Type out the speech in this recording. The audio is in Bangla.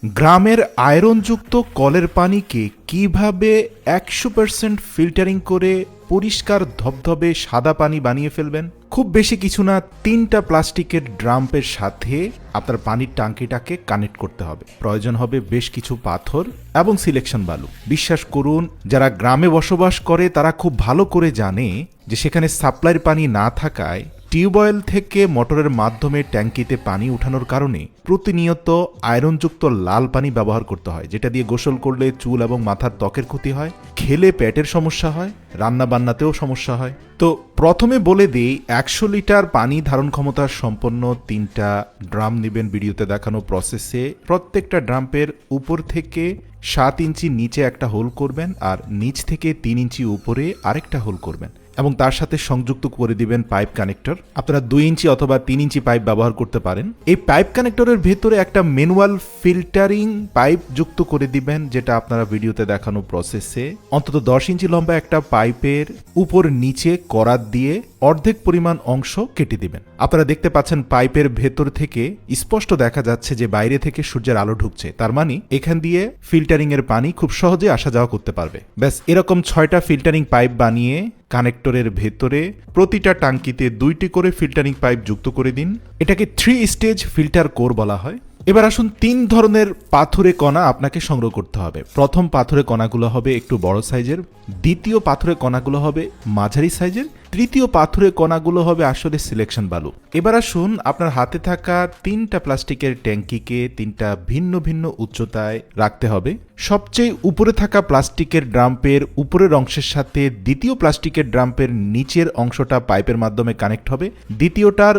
গ্রামের আয়রনযুক্ত কলের পানিকে কিভাবে 100% ফিল্টারিং করে পরিষ্কার ধবধবে সাদা পানি বানিয়ে ফেলবেন? খুব বেশি কিছু না, 3টা প্লাস্টিকের ড্রামের সাথে আপনার পানির ট্যাঙ্কিটাকে কানেক্ট করতে হবে। প্রয়োজন হবে বেশ কিছু পাথর এবং সিলেকশন বালু। বিশ্বাস করুন, যারা গ্রামে বসবাস করে তারা খুব ভালো করে জানে যে সেখানে সাপ্লাইয়ের পানি না থাকায় টিউবওয়েল থেকে মোটরের মাধ্যমে ট্যাঙ্কিতে পানি উঠানোর কারণে প্রতিনিয়ত আয়রনযুক্ত লাল পানি ব্যবহার করতে হয়, যেটা দিয়ে গোসল করলে চুল এবং মাথার ত্বকের ক্ষতি হয়, খেলে পেটের সমস্যা হয়, রান্না বান্নাতেও সমস্যা হয়। তো প্রথমে বলে দিই, 100 লিটার পানি ধারণ ক্ষমতা সম্পন্ন 3টা ড্রাম নেবেন ভিডিওতে দেখানো প্রসেসে। প্রত্যেকটা ড্রামের উপর থেকে 7 ইঞ্চি নিচে একটা হোল করবেন আর নিচ থেকে 3 ইঞ্চি উপরে আরেকটা হোল করবেন এবং তার সাথে সংযুক্ত করে দিবেন পাইপ কানেক্টর। আপনারা 2 ইঞ্চি অথবা 3 ইঞ্চি পাইপ ব্যবহার করতে পারেন। এই পাইপ কানেক্টরের ভেতরে একটা ম্যানুয়াল ফিল্টারিং পাইপ যুক্ত করে দিবেন, যেটা আপনারা ভিডিওতে দেখানো প্রসেসে অন্তত 10 ইঞ্চি লম্বা একটা পাইপের উপর নিচে করাত দিয়ে অর্ধেক পরিমাণ অংশ কেটে দিবেন। আপনারা দেখতে পাচ্ছেন পাইপের ভেতর থেকে স্পষ্ট দেখা যাচ্ছে যে বাইরে থেকে সূর্যের আলো ঢুকছে, তার মানে এখান দিয়ে ফিল্টারিং এর পানি খুব সহজে আসা যাওয়া করতে পারবে। ব্যাস, এরকম 6টা ফিল্টারিং পাইপ বানিয়ে কানেক্টরের ভেতরে প্রতিটা টাঙ্কিতে 2টি করে ফিল্টারিং পাইপ যুক্ত করে দিন। এটাকে 3 স্টেজ ফিল্টার কোর বলা হয়। এবার আসুন, 3 ধরনের পাথুরে কণা আপনাকে সংগ্রহ করতে হবে। প্রথম পাথুরে কণাগুলো হবে একটু বড় সাইজের, দ্বিতীয় পাথুরে কণাগুলো হবে মাঝারি সাইজের, তৃতীয় পাথুরে কণাগুলো হবে আসলে সিলেকশন বালু। এবার আসুন, আপনার হাতে থাকা 3টা প্লাস্টিকের ট্যাঙ্কিকে 3টা ভিন্ন ভিন্ন উচ্চতায় রাখতে হবে। সবচেয়ে উপরে থাকা প্লাস্টিকের ড্রামের উপরের অংশের সাথে দ্বিতীয় প্লাস্টিকের ড্রামের নিচের অংশটা পাইপের মাধ্যমে কানেক্ট হবে। দ্বিতীয়টার